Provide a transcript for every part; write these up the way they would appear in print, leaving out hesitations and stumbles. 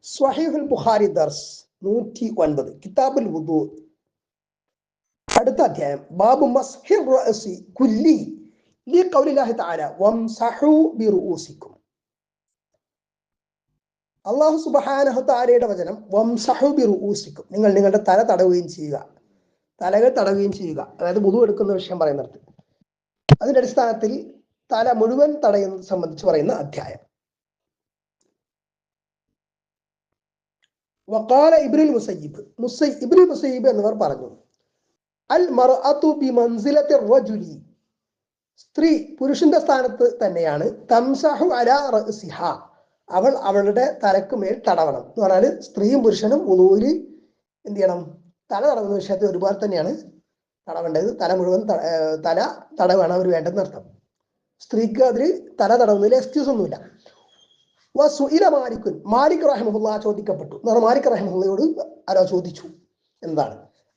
സ്വഹീഹുൽ ബുഖാരി ദർസ് 109 കിതാബുൽ വുദു അടുത്ത അധ്യായം ബാബു മസ്ഹിർ റഅസി കുല്ലി ലിഖൗലില്ലാഹി തആല വംസഹു ബിറുഊസിക്കും. അല്ലാഹു സുബ്ഹാനഹു തആലയുടെ വചനം വംസഹു ബിറുഊസിക്കും, നിങ്ങൾ നിങ്ങളുടെ തല തടവുകയും ചെയ്യുക, തലകൾ തടവുകയും ചെയ്യുക. അതായത് വുദു എടുക്കുന്ന വിഷയം പറയുന്നത്. അതിന്റെ അടിസ്ഥാനത്തിൽ തല മുഴുവൻ തടയുന്നത് സംബന്ധിച്ച് പറയുന്ന അധ്യായം. വഖാല ഇബ്നുൽ മുസയ്യിബ്, ഇബ്നുൽ മുസയ്യിബ് എന്നിവർ പറഞ്ഞു, അൽ മർഅതു ബിമൻസിലത്തി റജുലി, സ്ത്രീ പുരുഷന്റെ സ്ഥാനത്ത് തന്നെയാണ്. തംസഹു അലാ റഅസിഹ, അവൾ അവളുടെ തലക്ക് മേൽ തടവണം എന്ന് പറഞ്ഞാൽ സ്ത്രീയും പുരുഷനും വുദൂഇൽ എന്ത് ചെയ്യണം? തല തടവുന്ന വിഷയത്തിൽ ഒരുപാട് തന്നെയാണ് തടവേണ്ടത്. തല മുഴുവൻ തല തടവാണ് അവർ വേണ്ടതെന്ന് അർത്ഥം. സ്ത്രീക്ക് അതിൽ തല തടവുന്നതിൽ എക്സ്ക്യൂസ് ഒന്നുമില്ല. വസുഇല മാലിക്കുൻ, മാലിക് റഹിമഹുല്ലാ ചോദിക്കപ്പെട്ടു. എന്ന് പറഞ്ഞാൽ മാലിക് റഹിമഹുല്ലയോട് ആരോ ചോദിച്ചു, എന്താണ്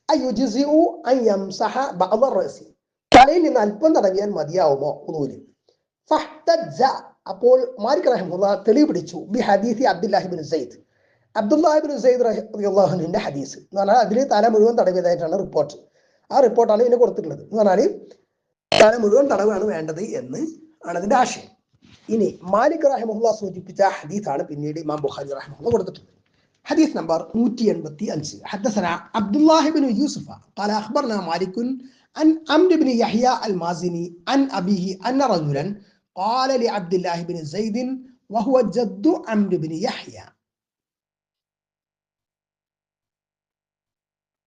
അയുജ്സിഉ അൻ യംസഹ ബഅദ റഅസി, തലയിൽ നിന്ന് അല്പം തടവിയാൽ മതിയാവുമോ വുദൂഇൽ? ഫഹ്തജ്ജ, അപ്പോൾ മാലിക് റഹിമഹുല്ലാ തെളിവ് പിടിച്ചു ബി ഹദീസി അബ്ദുല്ലാഹി ഇബ്നു സൈദ്, അബ്ദുല്ലാഹി ഇബ്നു സൈദ് റളിയല്ലാഹു അൻഹുവിന്റെ ഹദീസ്. എന്ന് പറഞ്ഞാൽ അതിൽ തല മുഴുവൻ തടവിയതായിട്ടാണ് റിപ്പോർട്ട്. ആ റിപ്പോർട്ടാണ് ഇതിനെ കൊടുത്തിട്ടുള്ളത്. എന്ന് പറഞ്ഞാൽ തല മുഴുവൻ തടവാണ് വേണ്ടത് എന്ന് ആണ് അതിന്റെ ആശയം. ഇനി മാലിക് റഹിമഹുല്ലാ സൂചിപ്പിച്ച ഹദീസാണ് പിന്നീട് ഇമാം ബുഖാരി റഹിമഹുല്ലാ കൊടുത്തിട്ടുള്ളത്. ഹദീസ് നമ്പർ 185. ഹദ്ദസനാ അബ്ദുല്ലാഹി ഇബ്നു യൂസുഫ ഖാല അഖ്ബർനാ മാലികുൻ അൻ അംർ ഇബ്നു യഹ്യ അൽ മാസിനി അൻ അബീഹി അന്ന റജുലൻ ഖാല ലി അബ്ദുല്ലാഹി ഇബ്നു സൈദ് വഹുവ ജദ്ദു അംർ ഇബ്നു യഹ്യ.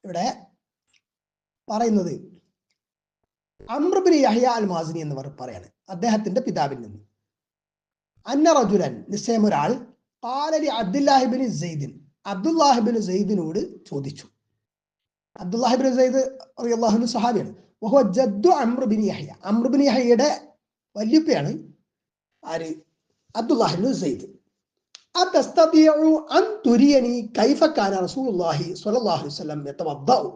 ഇവിടെ പറയുന്നത് അംർ ഇബ്നു യഹ്യ അൽ മാസിനി എന്നിവർ പറയാണ്, അദ്ദേഹത്തിന്റെ പിതാവിൽ നിന്ന്, അന്ന റജുലൻ, നിശ്ചയം ഒരാൾ, ഖാല ലി അബ്ദുല്ലാഹി ഇബ്നു സൈദ്, അബ്ദുല്ലാഹി ഇബ്നു സൈദിനോട് ചോദിച്ചു. അബ്ദുല്ലാഹി ഇബ്നു സൈദ് റളിയല്ലാഹു അൻഹു സഹാബിയാണ്. വഹുവ ജദ്ദു അംർ ഇബ്നു യഹ്യ, അംർ ഇബ്നു യഹ്യയുടെ വല്യപ്പയാണ് ആര്? അബ്ദുല്ലാഹി ഇബ്നു സൈദ്. അതസ്തതിഉ അൻ തുരിയനി കൈഫ കാന റസൂലുള്ളാഹി സ്വല്ലല്ലാഹു അലൈഹി വസല്ലം യതവദ്ദഉ,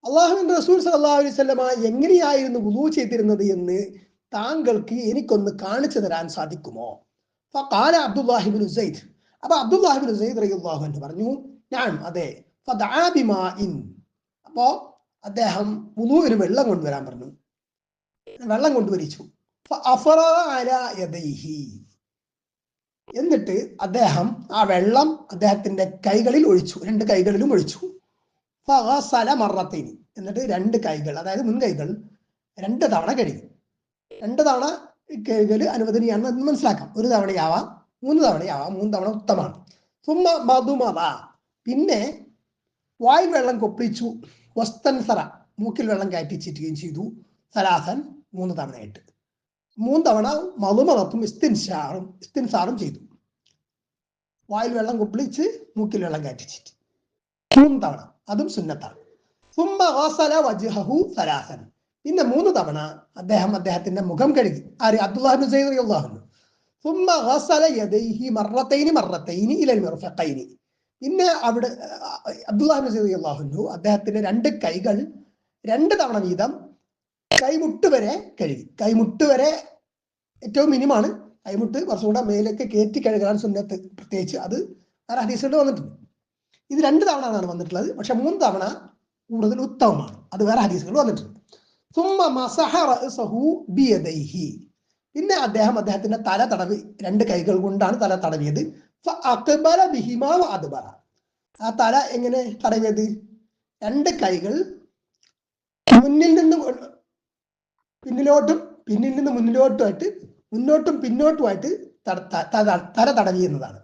അല്ലാഹുവിന്റെ റസൂൽ സ്വല്ലല്ലാഹു അലൈഹി വസല്ലമ എങ്ങനെയായിരുന്നു വുളൂ ചെയ്തിരുന്നത് എന്ന് താങ്കൾക്ക് എനിക്കൊന്ന് കാണിച്ചു തരാൻ സാധിക്കുമോ? ഫഖാല അബ്ദുല്ലാഹി ഇബ്നു സൈദ്, അപ്പൊ അബ്ദുല്ലാഹി ഇബ്നു സൈദ് റളിയല്ലാഹു അൻഹു പറഞ്ഞു, ഞാൻ അതെ. ഫദഅ ബിമാഇൻ, അപ്പോ അദ്ദേഹം വുളൂഇന് വെള്ളം കൊണ്ടുവരാൻ പറഞ്ഞു. വെള്ളം കൊണ്ടുവരിച്ചു. ഫഅഫറ അലാ യദൈഹി, എന്നിട്ട് അദ്ദേഹം ആ വെള്ളം അദ്ദേഹത്തിന്റെ കൈകളിൽ ഒഴിച്ചു, രണ്ട് കൈകളിലും ഒഴിച്ചു. ഫഗസല മറത്തൈനി, എന്നിട്ട് രണ്ട് കൈകൾ, അതായത് മുൻകൈകൾ 2 തവണ കഴുകി. 2 തവണ കഴുകൽ അനുവദനീയാണെന്ന് മനസ്സിലാക്കാം. 1 തവണയാവാം, 3 തവണയാവാം. 3 തവണ ഉത്തമമാണ്. സുമ്മ മദുമദ, പിന്നെ വായിൽ വെള്ളം കൊപ്പിച്ചു. വസ്തൻസറ, മൂക്കിൽ വെള്ളം കയറ്റിച്ചിട്ടുകയും ചെയ്തു. സലാസൻ, 3 തവണയായിട്ട്. 3 തവണ മദുമദത്തും ഇസ്തിൻസാറും ചെയ്തു. വായിൽ വെള്ളം കൊപ്പിളിച്ച് മൂക്കിൽ വെള്ളം കയറ്റിച്ചിട്ട് 3 തവണ, അതും സുന്നത്താണ്. സുമ്മ ഗസല വജ്ഹഹു സലാസൻ, പിന്നെ 3 തവണ അദ്ദേഹത്തിന്റെ മുഖം കഴുകി. ആര്? അബ്ദുല്ലാഹി ഇബ്നു സൈദ് റളിയല്ലാഹു അൻഹു. സുമ്മ ഗസല യദൈഹി മറത്തൈനി ഇലൽ മിർഫഖൈനി, പിന്നെ അവിടെ അബ്ദുല്ലാഹി ഇബ്നു സൈദ് റളിയല്ലാഹു അൻഹു അദ്ദേഹത്തിന്റെ 2 കൈകൾ 2 തവണ വീതം കൈമുട്ട് വരെ കഴുകി. കൈമുട്ട് വരെ ഏറ്റവും മിനിമാണ്. കൈമുട്ട് കുറച്ചുകൂടെ മേലേക്ക് കയറ്റി കഴുകാൻ സുന്നത്ത്, പ്രത്യേകിച്ച് അത് വേറെ ഹദീസുകളിൽ വന്നിട്ടുണ്ട്. ഇത് 2 തവണ ആണ് വന്നിട്ടുള്ളത്, പക്ഷെ 3 തവണ കൂടുതൽ ഉത്തമമാണ്. അത് വേറെ ഹദീസുകളിൽ വന്നിട്ടുണ്ട്. സുമ്മ മസഹ റഅസഹു ബിയദൈഹി, പിന്നെ അദ്ദേഹത്തിന്റെ തല തടവി, 2 കൈകൾ കൊണ്ടാണ് തല തടവിയത്. ഫഅഖബല ബിഹിമാ വഅദ്ബറ, ആ തല എങ്ങനെ തടവിയത്? 2 കൈകൾ മുന്നിൽ നിന്ന് പിന്നിലോട്ടും പിന്നിൽ നിന്ന് മുന്നിലോട്ടുമായിട്ട്, മുന്നോട്ടും പിന്നോട്ടുമായിട്ട് തല തടവി എന്നതാണ്.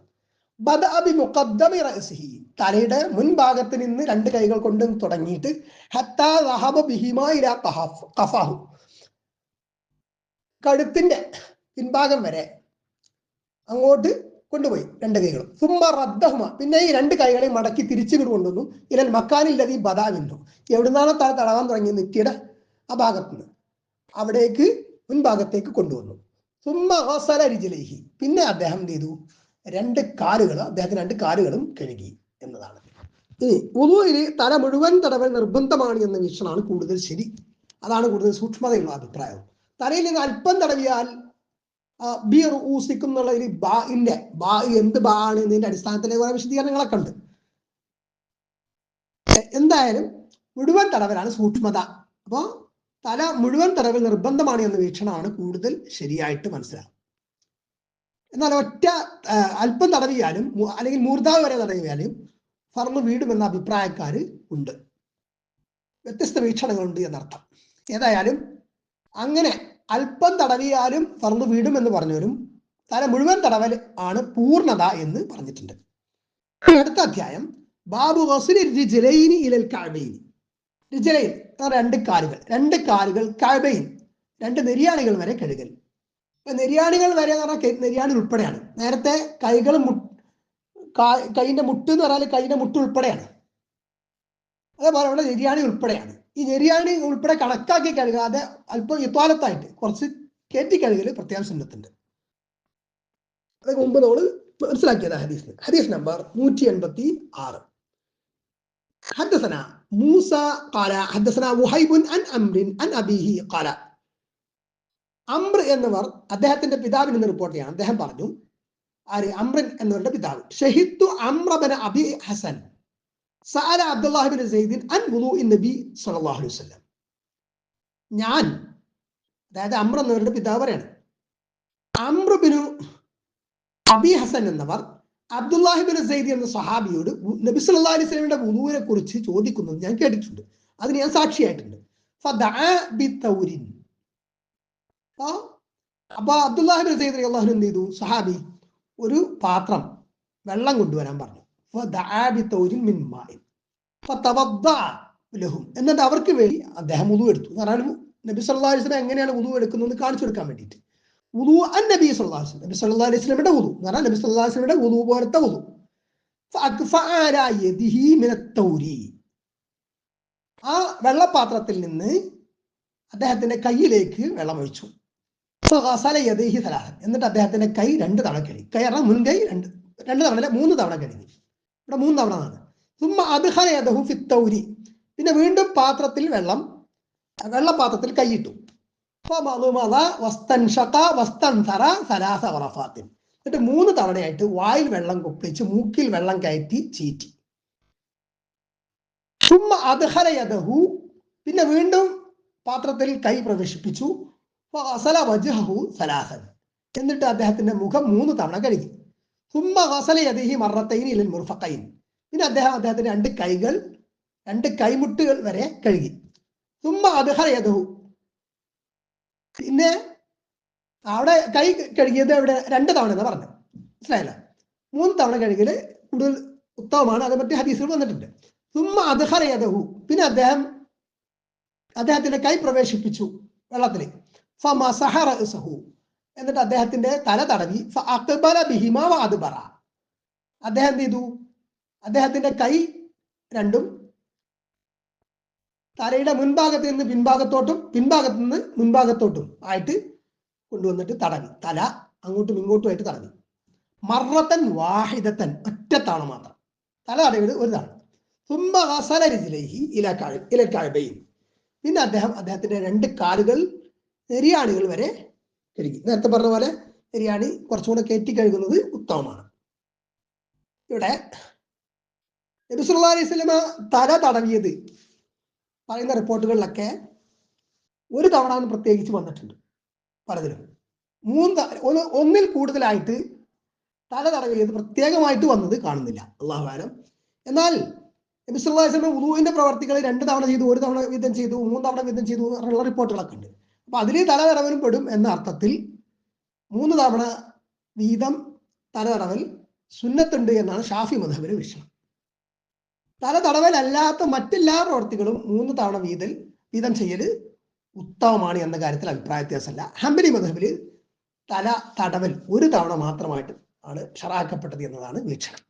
ബദഅ ബിമുഖദ്ദമി റഅസിഹി, തലയുടെ മുൻഭാഗത്ത് നിന്ന് 2 കൈകൾ കൊണ്ട് തുടങ്ങിയിട്ട് ഹത്താ ദഹബ ബിഹിമാ ഇലാ ഖഫഹു, കഴുത്തിന്റെ പിൻഭാഗം വരെ അങ്ങോട്ട് കൊണ്ടുപോയി 2 കൈകളും. സുമ്മ റദ്ദഹുമ, പിന്നെ ഈ 2 കൈകളെയും മടക്കി തിരിച്ചു കൊണ്ടുവന്നു. ഇലൽ മക്കാനില്ലദീ ബദഅ മിൻഹു, എവിടുന്നാണോ തല തടവാൻ തുടങ്ങിയ നെറ്റിയുടെ ആ ഭാഗത്തുനിന്ന് അവിടേക്ക് മുൻഭാഗത്തേക്ക് കൊണ്ടുവന്നു. സുമ്മ ഗസല റിജ്ലൈഹി, പിന്നെ അദ്ദേഹം എന്ത് ചെയ്തു? 2 കാലുകൾ, അദ്ദേഹത്തിന് 2 കാലുകളും കഴുകി എന്നതാണ്. ഇനി വുളൂഇൽ തല മുഴുവൻ തടവൽ നിർബന്ധമാണ് എന്ന വീക്ഷണമാണ് കൂടുതൽ ശരി. അതാണ് കൂടുതൽ സൂക്ഷ്മതയുള്ള അഭിപ്രായം. തലയിൽ നിന്ന് അല്പം തടവിയാൽ ബി റൂസിക്കും എന്നുള്ള ഒരു ബാഇന്റെ ബാ എന്ത് ബാ ആണ് എന്നതിന്റെ അടിസ്ഥാനത്തിലെ കുറെ വിശദീകരണങ്ങളൊക്കെ ഉണ്ട്. എന്തായാലും മുഴുവൻ തടവലാണ് സൂക്ഷ്മത. അപ്പോ തല മുഴുവൻ തടവൽ നിർബന്ധമാണ് എന്ന വീക്ഷണമാണ് കൂടുതൽ ശരിയായിട്ട് മനസ്സിലാകും. എന്നാൽ ഒറ്റ അല്പം തടവിയാലും അല്ലെങ്കിൽ മൂർധാവ് വരെ തടവിയാലും ഫർള് വീടുമെന്ന അഭിപ്രായക്കാര് ഉണ്ട്. വ്യത്യസ്ത വീക്ഷണങ്ങളുണ്ട് എന്നർത്ഥം. ഏതായാലും അങ്ങനെ അല്പം തടവിയാലും ഫർള് വീടും എന്ന് പറഞ്ഞവരും തല മുഴുവൻ തടവൽ ആണ് പൂർണ്ണത എന്ന് പറഞ്ഞിട്ടുണ്ട്. അടുത്ത അധ്യായം ബാബു റിജ്ലൈനി ഇലൽ കഅബൈനി. റിജ്ലൈൻ രണ്ട് കാലുകൾ കഅബൈൻ രണ്ട് നെരിയാണികൾ വരെ കഴുകൽ. നെരിയാണികൾ വരെ എന്ന് പറഞ്ഞാൽ നെരിയാണി ഉൾപ്പെടെയാണ്. നേരത്തെ കൈന്റെ മുട്ട് എന്ന് പറഞ്ഞാൽ കൈന്റെ മുട്ട് ഉൾപ്പെടെയാണ്. അതേപോലെ ഇവിടെ നെരിയാണി ഉൾപ്പെടെയാണ്. ഈ നെരിയാണി ഉൾപ്പെടെ കണക്കാക്കി കഴുകാതെ അല്പം ഇത്വാലത്തായിട്ട് കുറച്ച് കയറ്റി കഴുകൽ പ്രത്യേകം സുന്നത്തുണ്ട്. അതൊക്കെ മുമ്പ് നമ്മൾ മനസ്സിലാക്കിയത് ഹദീസ് നമ്പർ 186. حدثنا موسى قال حدثنا وهيب عن عمرو عن أبيه قال അംർ എന്നവർ അദ്ദേഹത്തിന്റെ പിതാവിൽ നിന്ന് റിപ്പോർട്ട് ചെയ്യാണ്. അദ്ദേഹം പറഞ്ഞു, ആര്? അംറൻ എന്നവരുടെ പിതാവ്. ഷഹിദു അംറ ബിൻ അബി ഹസൻ സഅല അബ്ദുല്ലാഹി ബിൻ സൈദ് അൻ വുളൂഇൻ നബി സ്വല്ലല്ലാഹു അലൈഹി വസല്ലം. ഞാൻ, അതായത് അംർ എന്നവരുടെ പിതാവ് പറയാണ്, അംർ ബിൻ അബി ഹസൻ എന്നവർ അബ്ദുല്ലാഹി ബിൻ സൈദ് എന്ന സഹാബിയോട് നബി സല്ലല്ലാഹു അലൈഹി വസല്ലമയുടെ വുളൂവിനെ കുറിച്ച് ചോദിക്കുന്നത് ഞാൻ കേട്ടിട്ടുണ്ട്. അതിന് ഞാൻ സാക്ഷിയായിട്ടുണ്ട്. ഫദഅ ബിതൗരിൻ. അപ്പൊ അബ്ദുല്ലാഹി ബിൻ സൈദ് റളിയല്ലാഹു അൻഹു എന്ത് ചെയ്തു? സഹാബി ഒരു പാത്രം വെള്ളം കൊണ്ടുവരാൻ പറഞ്ഞു. എന്നിട്ട് അവർക്ക് വേണ്ടി അദ്ദേഹം വുളു എടുത്തു. കാരണം നബി സല്ലല്ലാഹു അലൈഹി വസല്ലം എങ്ങനെയാണ് വുളു എടുക്കുന്നത് കാണിച്ചു കൊടുക്കാൻ വേണ്ടിയിട്ട്. വുളു അൻ നബി സല്ലല്ലാഹു അലൈഹി വസല്ലം, നബി സല്ലല്ലാഹു അലൈഹി വസല്ലമയുടെ വുളു എന്ന് പറഞ്ഞാൽ നബി സല്ലല്ലാഹു അലൈഹി വസല്ലമയുടെ വുളു പോലത്തെ വുളു. ആ വെള്ളപാത്രത്തിൽ നിന്ന് അദ്ദേഹത്തിന്റെ കയ്യിലേക്ക് വെള്ളം ഒഴിച്ചു. എന്നിട്ട് അദ്ദേഹത്തിന്റെ കൈ 2 തവണ കഴുകി. കൈ പറഞ്ഞാൽ മുൻകൈ 2 തവണ അല്ല 3 തവണ കഴുകി. ഇവിടെ 3 തവണ ആണ്. പിന്നെ വീണ്ടും പാത്രത്തിൽ വെള്ളപാത്രത്തിൽ കൈയിട്ടു. എന്നിട്ട് 3 തവണയായിട്ട് വായിൽ വെള്ളം കൊപ്പിച്ച് മൂക്കിൽ വെള്ളം കയറ്റി ചീറ്റി. പിന്നെ വീണ്ടും പാത്രത്തിൽ കൈ പ്രവേശിപ്പിച്ചു. എന്നിട്ട് അദ്ദേഹത്തിന്റെ മുഖം 3 തവണ കഴുകി. പിന്നെ അദ്ദേഹത്തിന്റെ 2 കൈകൾ 2 കൈമുട്ടുകൾ വരെ കഴുകി. പിന്നെ അവിടെ കൈ കഴുകിയത് ഇവിടെ 2 തവണ എന്ന് പറഞ്ഞു, മനസ്സിലായില്ല. 3 തവണ കഴുകല് കൂടുതൽ ഉത്തമമാണ്. അത് മറ്റു ഹദീസുകൾ വന്നിട്ടുണ്ട്. പിന്നെ അദ്ദേഹത്തിന്റെ കൈ പ്രവേശിപ്പിച്ചു വെള്ളത്തിൽ. എന്നിട്ട് അദ്ദേഹത്തിന്റെ തല തടവി. അദ്ദേഹം എന്ത് ചെയ്തു? അദ്ദേഹത്തിന്റെ കൈ 2ഉം തലയുടെ മുൻഭാഗത്ത് നിന്ന് പിൻഭാഗത്തോട്ടും പിൻഭാഗത്ത് നിന്ന് മുൻഭാഗത്തോട്ടും ആയിട്ട് കൊണ്ടുവന്നിട്ട് തടവി. തല അങ്ങോട്ടും ഇങ്ങോട്ടും ആയിട്ട് തടവി. മർറത്തൻ വാഹിദത്തൻ, ഒറ്റ തവണ മാത്രം തല തടവിയത് ഒരു തവണ. പിന്നെ അദ്ദേഹത്തിന്റെ 2 കാലുകൾ നെരിയാണികൾ വരെ കഴുകി. നേരത്തെ പറഞ്ഞ പോലെ നെരിയാണി കുറച്ചുകൂടെ കയറ്റി കഴുകുന്നത് ഉത്തമമാണ്. ഇവിടെ നബി സല്ലല്ലാഹു അലൈഹി വസല്ലമ തല തടവിയത് പറയുന്ന റിപ്പോർട്ടുകളിലൊക്കെ 1 തവണ എന്ന് പ്രത്യേകിച്ച് വന്നിട്ടുണ്ട്. പലതിലും 1 കൂടുതലായിട്ട് തല തടവിയത് പ്രത്യേകമായിട്ട് വന്നത് കാണുന്നില്ല, അല്ലാഹു അലം. എന്നാൽ നബി സല്ലല്ലാഹു അലൈഹി വസല്ലം വുളൂഇന്റെ പ്രവർത്തികൾ 2 തവണ ചെയ്തു, 1 തവണ വീതം ചെയ്തു, 3 തവണ വീതം ചെയ്തു എന്നുള്ള റിപ്പോർട്ടുകളൊക്കെ ഉണ്ട്. അപ്പൊ അതിൽ തല തടവലും പെടും എന്ന അർത്ഥത്തിൽ 3 തവണ വീതം തല തടവൽ സുന്നത്തുണ്ട് എന്നാണ് ഷാഫി മദ്ഹബിന്റെ വീക്ഷണം. തല തടവൽ അല്ലാത്ത മറ്റെല്ലാ പ്രവർത്തികളും 3 തവണ വീതം ചെയ്യല് ഉത്തമമാണ് എന്ന കാര്യത്തിൽ അഭിപ്രായ വ്യത്യാസമല്ല. ഹംബലി മദ്ഹബിൽ തല തടവൽ 1 തവണ മാത്രമായിട്ട് ആണ് ഷറാക്കപ്പെട്ടത് എന്നതാണ് വീക്ഷണം.